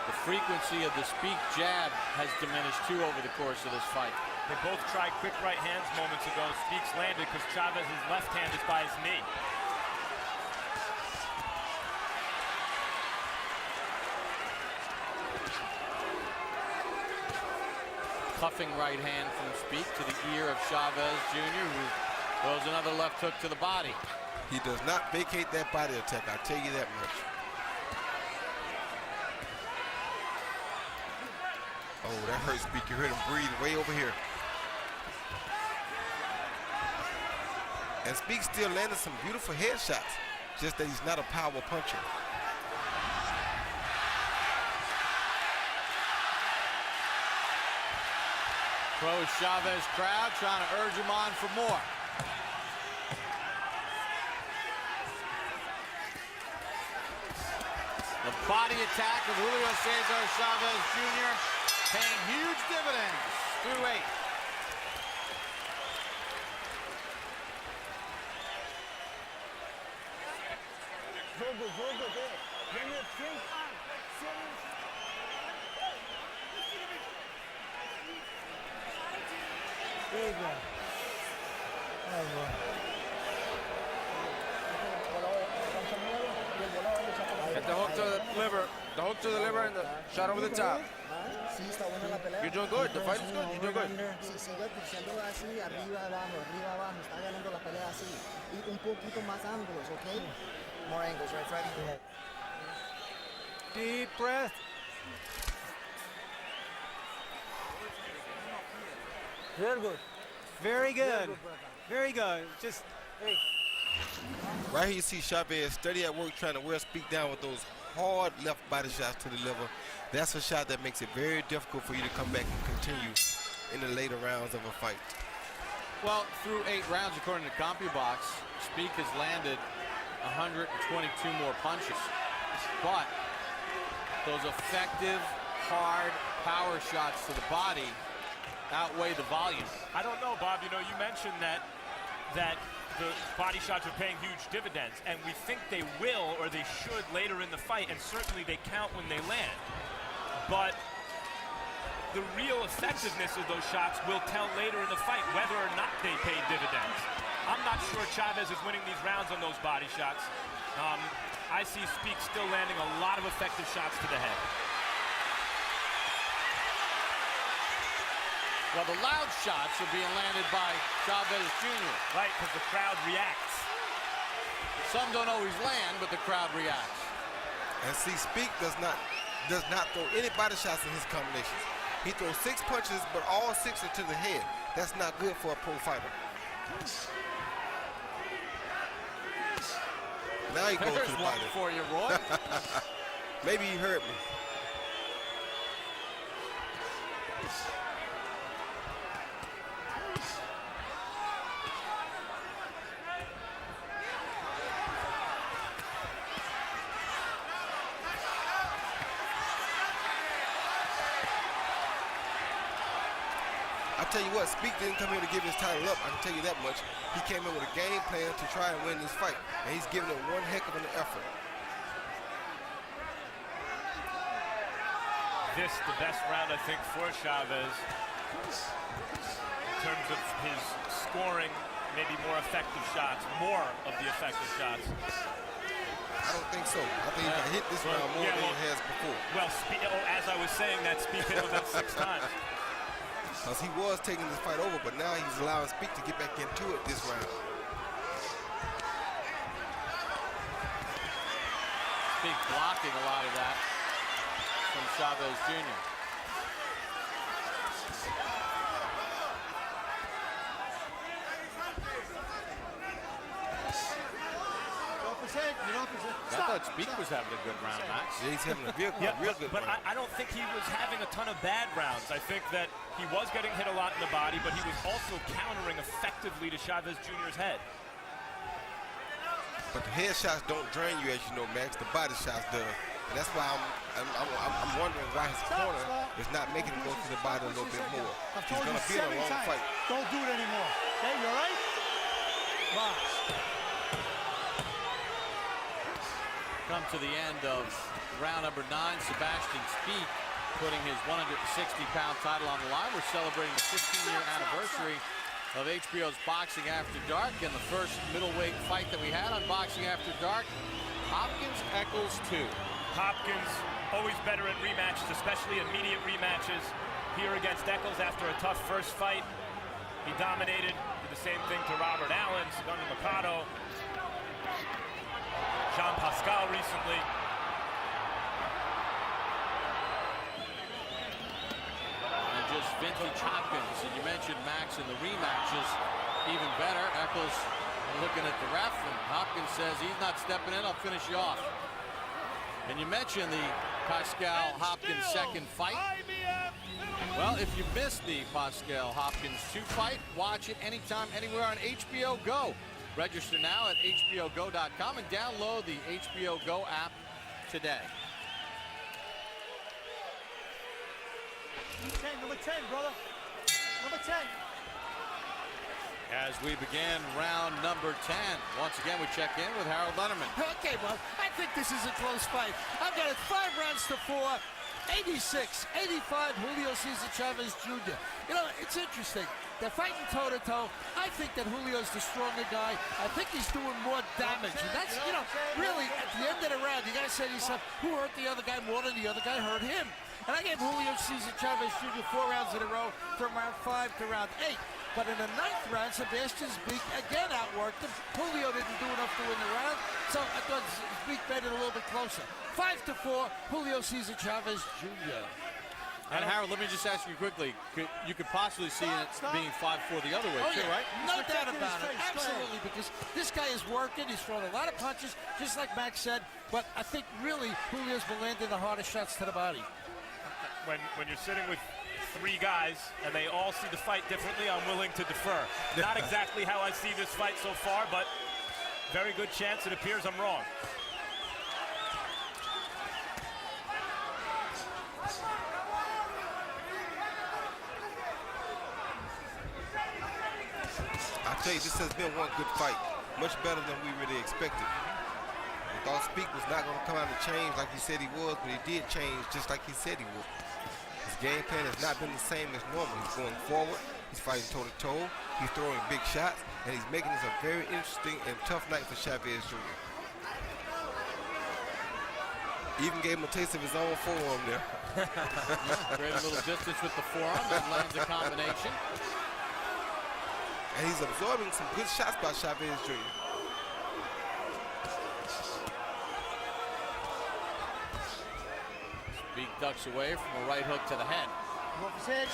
The frequency of the Zbik jab has diminished too over the course of this fight. They both tried quick right hands moments ago. Zbik's landed because Chavez's left hand is by his knee. Cuffing right hand from Zbik to the ear of Chavez Jr., who throws another left hook to the body. He does not vacate that body attack, I'll tell you that much. Oh, that hurts Zbik. You heard him breathe way over here. And Zbik still landed some beautiful headshots, just that he's not a power puncher. Pro-Chavez crowd trying to urge him on for more. The body attack of Julio Cesar Chavez Jr. paying huge dividends through 8. Get the hook to the liver. The hook to the liver and the shot over the top. You're doing good. The fight is good. You're doing good. Si sigue pulsándolo así, arriba, abajo, está ganando la pelea así. Y un poquito más ángulos, ¿ok? More angles, right ahead. Deep breath. Very good. Very good. Very good. Just. Right here you see Chavez steady at work trying to wear Zbik down with those hard left body shots to the liver. That's a shot that makes it very difficult for you to come back and continue in the later rounds of a fight. Well, through 8 rounds, according to CompuBox, Zbik has landed 122 more punches. But those effective, hard power shots to the body outweigh the volume. I don't know, Bob. You know, you mentioned that the body shots are paying huge dividends, and we think they will or they should later in the fight, and certainly they count when they land. But the real effectiveness of those shots will tell later in the fight whether or not they pay dividends. I'm not sure Chavez is winning these rounds on those body shots. I see Zbik still landing a lot of effective shots to the head. Well, the loud shots are being landed by Chavez Jr. Right, because the crowd reacts. Some don't always land, but the crowd reacts. And see, Zbik does not throw any body shots in his combinations. He throws 6 punches, but all 6 are to the head. That's not good for a pro fighter. Now he goes to the body. There's one for you, Roy. Maybe he heard me. I tell you what, Zbik didn't come here to give his title up. I can tell you that much. He came in with a game plan to try and win this fight, and he's giving it one heck of an effort. This the best round, I think, for Chavez in terms of his scoring, maybe more effective shots, more of the effective shots. I don't think so. I think he got hit this round more than he has before. Well, as I was saying, that Zbik hit him about 6 times. Because he was taking this fight over, but now he's allowing Zbik to get back into it this round. Zbik blocking a lot of that from Chavez Jr. I thought Zbik was having a good round, Max. Yeah, he's having a real good but round. I don't think he was having a ton of bad rounds. I think that he was getting hit a lot in the body, but he was also countering effectively to Chavez Jr.'s head. But the head shots don't drain you, as you know, Max. The body shots do. And that's why I'm wondering why his corner is not making him go to the body a little bit more. I've He's told going you to be in a 7 long times. fight. Don't do it anymore. Okay, you all right? Box. Come to the end of round number 9. Sebastian Zbik putting his 160-pound title on the line. We're celebrating the 15-year anniversary of HBO's Boxing After Dark, and the first middleweight fight that we had on Boxing After Dark, Hopkins-Eccles 2. Hopkins always better in rematches, especially immediate rematches. Here against Eccles after a tough first fight, he dominated. Did the same thing to Robert Allen, Segundo Mercado, Jean Pascal recently. And just vintage Hopkins, and you mentioned Max in the rematches, even better. Eccles looking at the ref, and Hopkins says he's not stepping in, I'll finish you off. And you mentioned the Pascal-Hopkins second fight. Well, if you missed the Pascal-Hopkins 2 fight, watch it anytime, anywhere on HBO Go. Register now at hbogo.com and download the HBO Go app today. Number 10, brother. Number 10. As we begin round number 10, once again we check in with Harold Lennerman. Okay, well, I think this is a close fight. I've got it 5 rounds to 4. 86-85, Julio Cesar Chavez Jr. You know, it's interesting. They're fighting toe-to-toe. I think that Julio's the stronger guy. I think he's doing more damage. And that's, you know, really, at the end of the round, you got to say to yourself, who hurt the other guy more than the other guy hurt him? And I gave Julio Cesar Chavez Jr. 4 rounds in a row from round 5 to round 8. But in the 9th round, Sebastian Zbik again outworked him. Julio didn't do enough to win the round, so I thought Zbik made it a little bit closer. 5-4, Julio Cesar Chavez Jr. And Harold, let me just ask you quickly, you could possibly see it being 5-4 the other way too, right? No doubt about it, absolutely, because this guy is working, he's throwing a lot of punches, just like Max said, but I think really Julio's been landing the hardest shots to the body. When you're sitting with 3 guys and they all see the fight differently, I'm willing to defer. Not exactly how I see this fight so far, but very good chance it appears I'm wrong. I tell you, this has been one good fight. Much better than we really expected. We thought Zbik was not going to come out and change like he said he was, but he did change just like he said he would. His game plan has not been the same as normal. He's going forward, he's fighting toe-to-toe, he's throwing big shots, and he's making this a very interesting and tough night for Chavez Jr. Even gave him a taste of his own forearm there. Create a little distance with the forearm and lands a combination. And he's absorbing some good shots by Chavez Jr. Zbik ducks away from a right hook to the head. Off his head.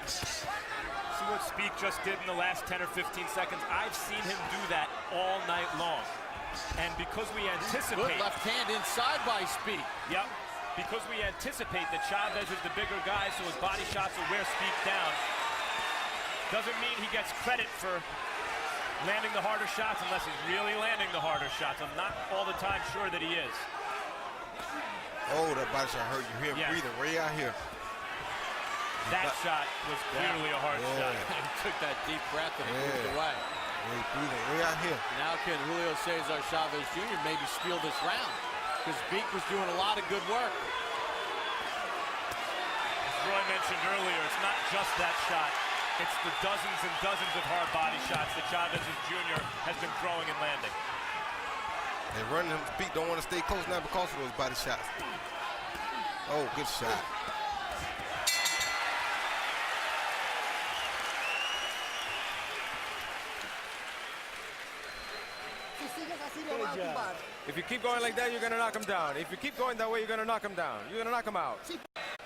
See what Zbik just did in the last 10 or 15 seconds? I've seen him do that all night long. And because we anticipate... Good left hand inside by Zbik. Yep. Because we anticipate that Chavez is the bigger guy, so his body shots will wear Zbik down. Doesn't mean he gets credit for landing the harder shots unless he's really landing the harder shots. I'm not all the time sure that he is. Oh, that body shot hurt. You hear him breathing way out here. That shot was clearly a hard shot. He took that deep breath and he moved away. He's breathing way out here. Now can Julio Cesar Chavez Jr. maybe steal this round? Because Zbik was doing a lot of good work. As Roy mentioned earlier, it's not just that shot. It's the dozens and dozens of hard body shots that Chavez Jr. has been throwing and landing. And running him, Zbik don't want to stay close now because of those body shots. Oh, good shot. If you keep going like that, you're going to knock him down. If you keep going that way, you're going to knock him down. You're going to knock him out.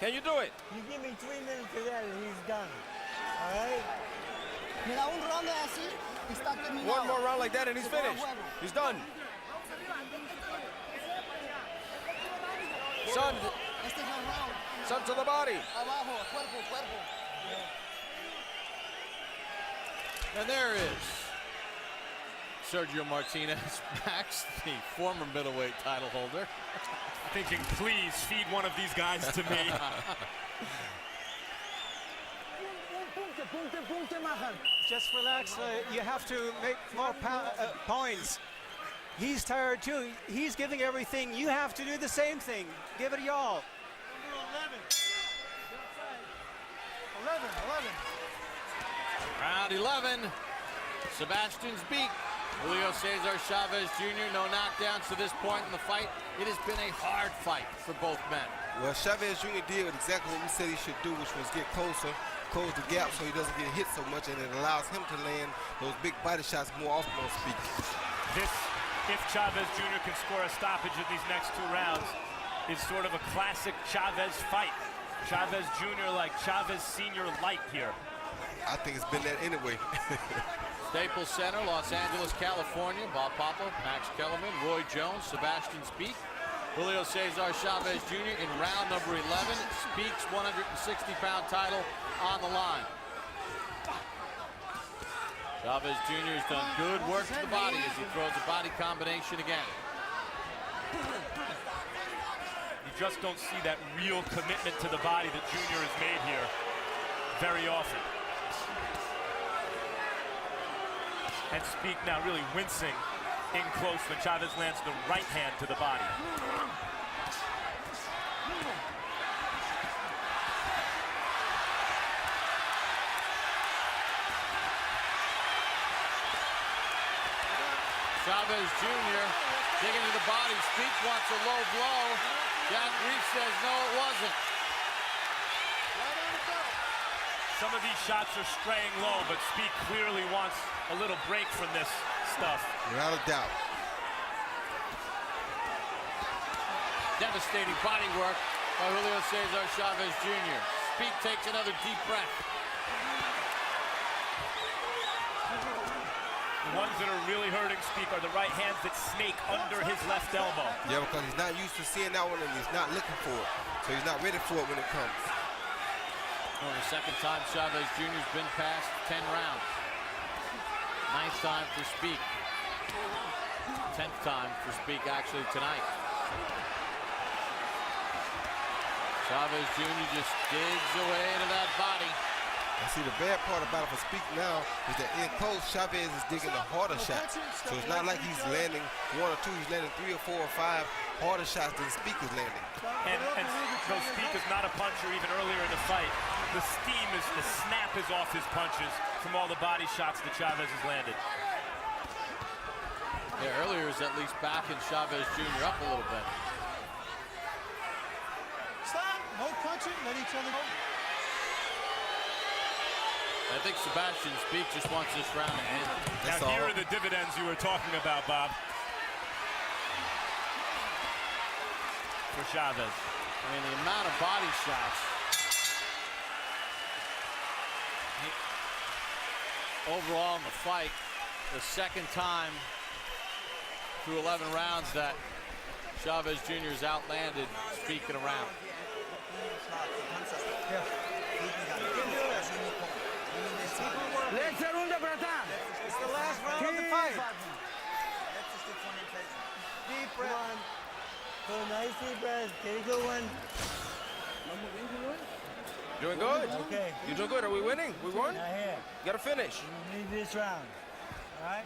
Can you do it? You give me 3 minutes to that and he's done. All right? One more round like that and he's finished. He's done. Son to the body. And there it is. Sergio Martinez, Max, the former middleweight title holder. Thinking, please feed one of these guys to me. Just relax. You have to make more points. He's tired too. He's giving everything. You have to do the same thing. Give it y'all. Number 11. 11. Round 11. Sebastian Zbik. Julio Cesar Chavez Jr. No knockdowns to this point in the fight. It has been a hard fight for both men. Well, Chavez Jr. did exactly what we said he should do, which was get closer, close the gap so he doesn't get hit so much, and it allows him to land those big body shots more often on Zbik. This, if Chavez Jr. can score a stoppage in these next 2 rounds, is sort of a classic Chavez fight. Chavez Jr. like Chavez Sr. light here. I think it's been that anyway. Staples Center, Los Angeles, California. Bob Papa, Max Kellerman, Roy Jones, Sebastian Zbik. Julio Cesar Chavez Jr. in round number 11. Zbik's 160-pound title on the line. Chavez Jr. has done good work to the body as he throws a body combination again. You just don't see that real commitment to the body that Jr. has made here very often. And Zbik now really wincing in close when Chavez lands the right hand to the body. Chavez Jr. digging to the body. Zbik wants a low blow. Jack Reese says no, it wasn't. Some of these shots are straying low, but Zbik clearly wants a little break from this stuff. Without a doubt. Devastating body work by Julio Cesar Chavez Jr. Zbik takes another deep breath. The ones that are really hurting Zbik are the right hands that snake under his left elbow. Yeah, because he's not used to seeing that one and he's not looking for it. So he's not ready for it when it comes. Well, the second time Chavez Jr.'s been past 10 rounds. 9th time for Zbik. 10th time for Zbik actually tonight. Chavez Jr. just digs away into that body. And see, the bad part about it for Zbik now is that in close, Chavez is digging the harder shots. So it's not like he's landing 1 or 2, he's landing 3 or 4 or 5 harder shots than Zbik is landing. And though Zbik is not a puncher even earlier in the fight, the steam is, the snap is off his punches from all the body shots that Chavez has landed. Yeah, earlier is at least backing Chavez Jr. up a little bit. Stop, no punching, let each other go. I think Sebastian Zbik just wants this round to end. Now here are the dividends you were talking about, Bob. For Chavez. I mean, the amount of body shots. Overall in the fight, the second time through 11 rounds that Chavez Jr. has outlanded Zbik in a round. Let's It's the last round of the fight. Deep breath. Go nice deep breath. Get a good one. Doing good. Okay. You doing good. Are we winning? We won? Not here. You gotta finish. We need this round. All right?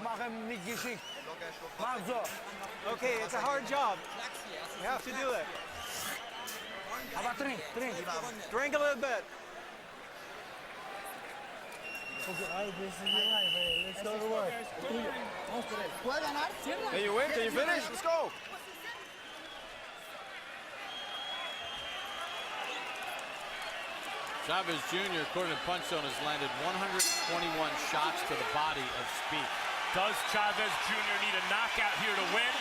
Okay, it's a hard job. You have to do it. How about drink? Drink a little bit. Okay, all right, this is your life. Hey, let's go to work. ¿Puede ganar? Can you win? Can you finish? Let's go. Chavez Jr., according to Punch Zone, has landed 121 shots to the body of Zbik. Does Chavez Jr. need a knockout here to win?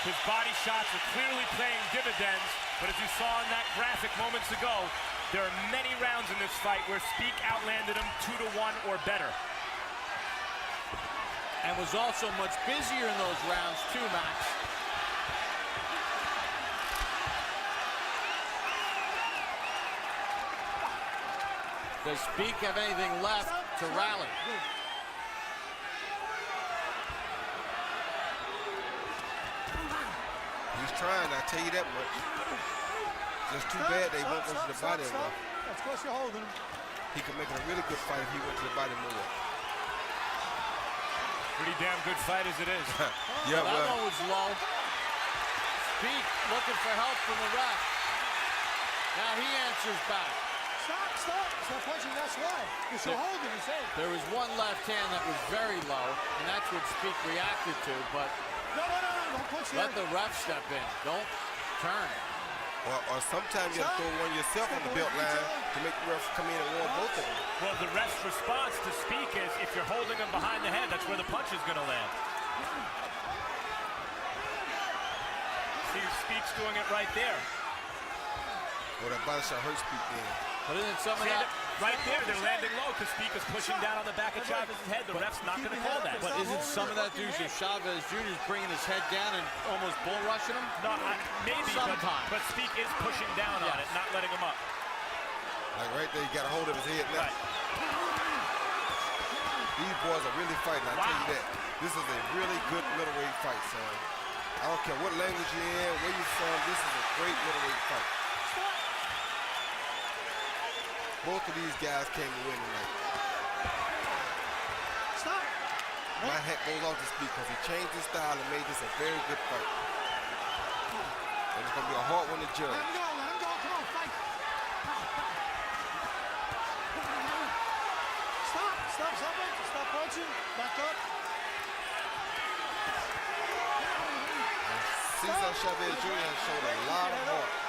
His body shots are clearly paying dividends, but as you saw in that graphic moments ago, there are many rounds in this fight where Zbik outlanded him 2-1 or better. And was also much busier in those rounds too, Max. Does Zbik have anything left to rally? He's trying, I tell you that much. Just too bad they won't go to the body enough. That's because you're holding him. He could make it a really good fight if he went to the body more. Pretty damn good fight as it is. Yeah, that well. one was low. Zbik looking for help from the ref. Now he answers back. Stop punching, that's why. Because you're holding his head. There was one left hand that was very low, and that's what Zbik reacted to, but No, don't punch the let the ref step in. Don't turn. Or sometimes you have to throw one yourself on the belt line to make the ref come in and warn both of them. Well, the ref's response to Zbik is if you're holding him behind the head, that's where the punch is going to land. See, Zbik's doing it right there. Well, that body shot hurt Zbik then. But isn't some of that... Right there, they're landing low because Zbik is pushing down on the back of Chavez's head. The ref's not going to call that. But isn't some of that due to Chavez Jr. is bringing his head down and almost bull rushing him? No, maybe, sometimes. but Zbik is pushing down on it, not letting him up. Like right there, you got a hold of his head now. Right. These boys are really fighting, I tell you that. This is a really good middleweight fight, son. I don't care what language you're in, where you're from, this is a great middleweight fight. Both of these guys came to win tonight. Stop. My hat goes off to Zbik because he changed his style and made this a very good fight. And it's going to be a hard one to judge. Let him go, come on, fight. Stop punching, back up. Cesar Chavez Jr. has showed a lot of heart.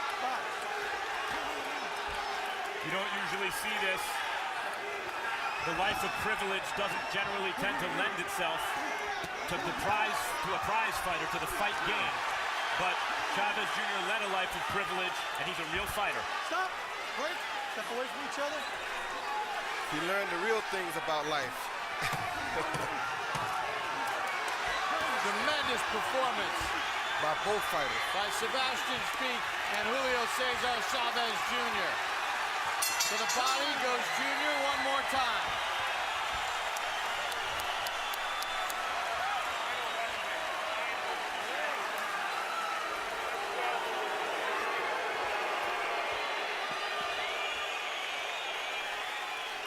You don't usually see this. The life of privilege doesn't generally tend to lend itself to a prize fighter, to the fight game. But Chavez Jr. led a life of privilege, and he's a real fighter. Stop, break, step away from each other. He learned the real things about life. Tremendous performance by both fighters. By Sebastian Zbik and Julio Cesar Chavez Jr. To the body goes Junior one more time.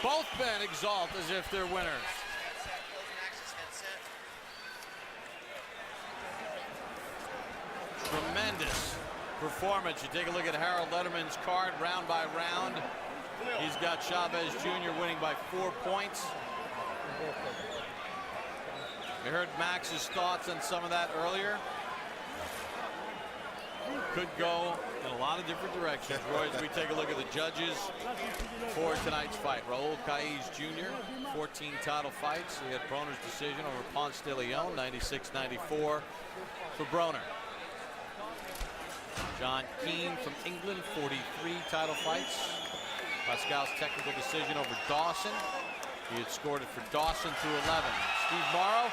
Both men exalt as if they're winners. Tremendous performance. You take a look at Harold Letterman's card round by round. He's got Chavez Jr. winning by 4 points. You heard Max's thoughts on some of that earlier. Could go in a lot of different directions. Roy, as we take a look at the judges for tonight's fight. Raul Caiz Jr., 14 title fights. He had Broner's decision over Ponce de Leon, 96-94 for Broner. John Keane from England, 43 title fights. Pascal's technical decision over Dawson. He had scored it for Dawson through 11. Steve Morrow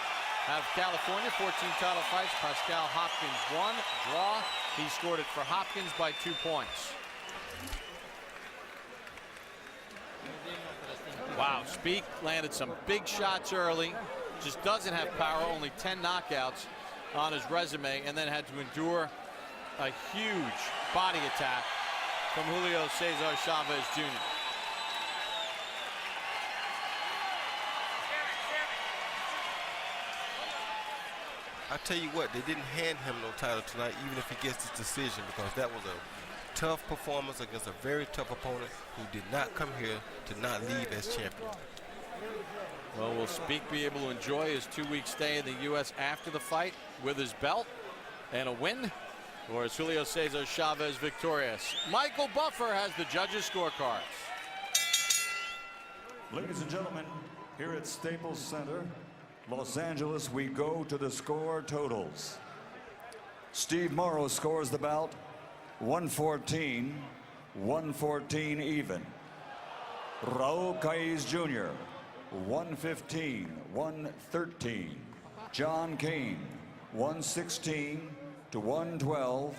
have California, 14 title fights. Pascal Hopkins 1, draw. He scored it for Hopkins by 2 points. Wow, Zbik landed some big shots early. Just doesn't have power, only 10 knockouts on his resume, and then had to endure a huge body attack from Julio Cesar Chavez Jr. I tell you what, they didn't hand him no title tonight, even if he gets this decision, because that was a tough performance against a very tough opponent who did not come here to not leave as champion. Well, will Zbik be able to enjoy his 2-week stay in the U.S. after the fight with his belt and a win? Or is Julio Cesar Chavez victorious? Michael Buffer has the judges' scorecards. Ladies and gentlemen, here at Staples Center, Los Angeles, we go to the score totals. Steve Morrow scores the bout 114, 114 even. Raul Caiz Jr., 115, 113. John Keane, 116 to 112.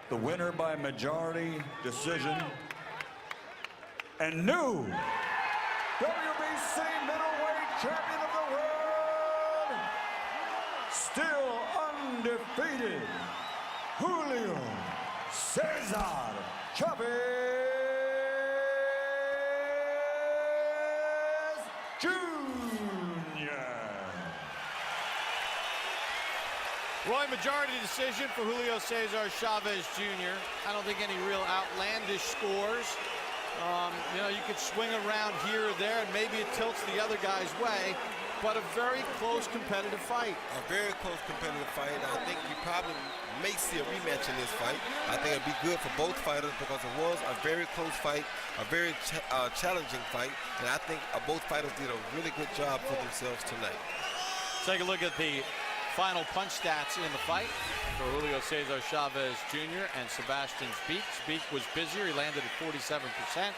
The winner by majority decision. And new WBC middleweight champion of the world, still undefeated, Julio Cesar Chavez Jr. Roy, majority decision for Julio Cesar Chavez Jr. I don't think any real outlandish scores. You know, you could swing around here or there, and maybe it tilts the other guy's way, but a very close competitive fight. A very close competitive fight. I think you probably may see a rematch in this fight. I think it'd be good for both fighters because it was a very close fight, a very challenging fight, and I think both fighters did a really good job for themselves tonight. Take a look at the final punch stats in the fight for Julio Cesar Chavez Jr. and Sebastian Zbik. Zbik was busier. He landed at 47%,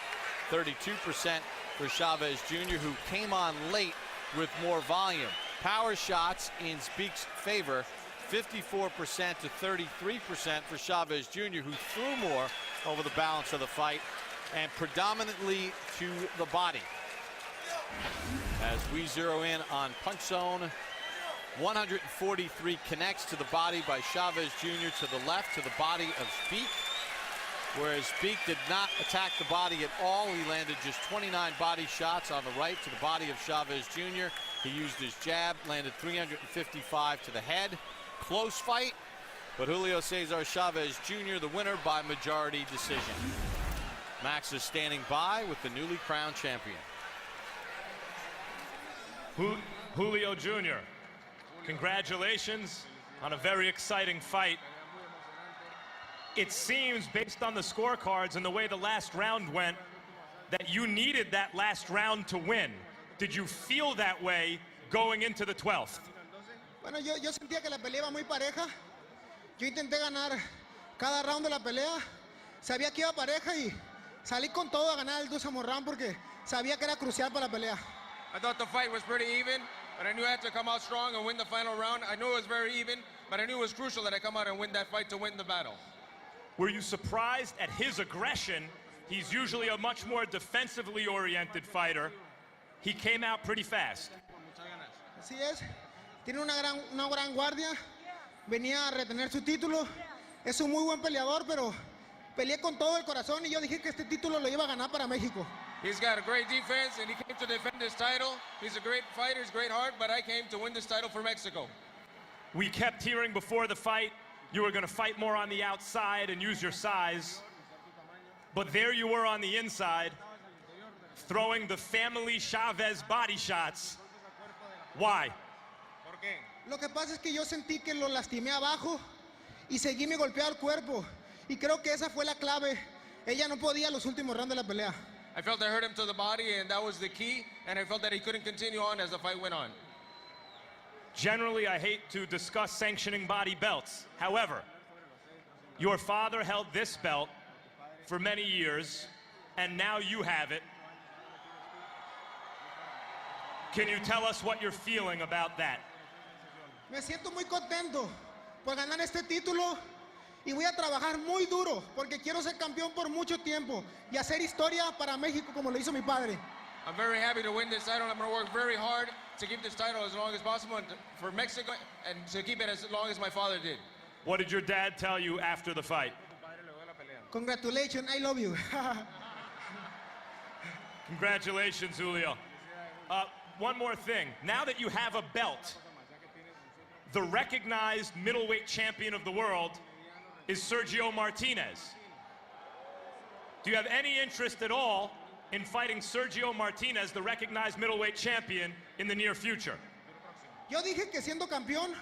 32% for Chavez Jr., who came on late with more volume. Power shots in Zbik's favor, 54% to 33% for Chavez Jr., who threw more over the balance of the fight and predominantly to the body. As we zero in on punch zone, 143 connects to the body by Chavez Jr. to the left, to the body of Zbik, whereas Zbik did not attack the body at all. He landed just 29 body shots on the right to the body of Chavez Jr. He used his jab, landed 355 to the head. Close fight, but Julio Cesar Chavez Jr. the winner by majority decision. Max is standing by with the newly crowned champion. Julio Jr., congratulations on a very exciting fight. It seems, based on the scorecards and the way the last round went, that you needed that last round to win. Did you feel that way going into the 12th? Bueno, yo sentía que la pelea iba muy pareja. Yo intenté ganar cada round de la pelea. Sabía que iba pareja y salí con todo a ganar el último round porque sabía que era crucial para la pelea. I thought the fight was pretty even, but I knew I had to come out strong and win the final round. I knew it was very even, but I knew it was crucial that I come out and win that fight to win the battle. Were you surprised at his aggression? He's usually a much more defensively oriented fighter. He came out pretty fast. Así es. Tiene una gran guardia. Venía a retener su título. Es un muy buen peleador, pero peleé con todo el corazón y yo dije que este título lo iba a ganar para México. He's got a great defense, and he came to defend his title. He's a great fighter, he's great heart, but I came to win this title for Mexico. We kept hearing before the fight you were going to fight more on the outside and use your size. But there you were on the inside, throwing the family Chavez body shots. Why? Lo que pasa es que yo sentí que lo lastimé abajo y seguí mi golpeado al cuerpo. Y creo que esa fue la clave. Ella no podía los últimos rounds de la pelea. I felt I hurt him to the body, and that was the key, and I felt that he couldn't continue on as the fight went on. Generally, I hate to discuss sanctioning body belts. However, your father held this belt for many years, and now you have it. Can you tell us what you're feeling about that? Me siento muy contento por ganar este título y voy a trabajar muy duro porque quiero ser campeón por mucho tiempo y hacer historia para México como lo hizo mi padre. I'm very happy to win this title. I'm going to work very hard to keep this title as long as possible and for Mexico and to keep it as long as my father did. What did your dad tell you after the fight? Congratulations, I love you. Congratulations, Julio. One more thing. Now that you have a belt, the recognized middleweight champion of the world is Sergio Martinez. Do you have any interest at all in fighting Sergio Martinez, the recognized middleweight champion, in the near future? Yo dije que siendo campeón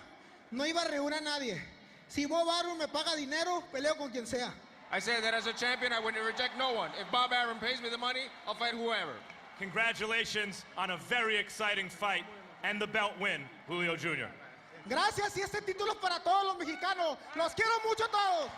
no iba a reunir a nadie. Si Bob Arum me paga dinero, peleo con quien sea. I said that as a champion, I wouldn't reject no one. If Bob Arum pays me the money, I'll fight whoever. Congratulations on a very exciting fight and the belt win, Julio Jr. Gracias, y este título es para todos los mexicanos. Los quiero mucho a todos.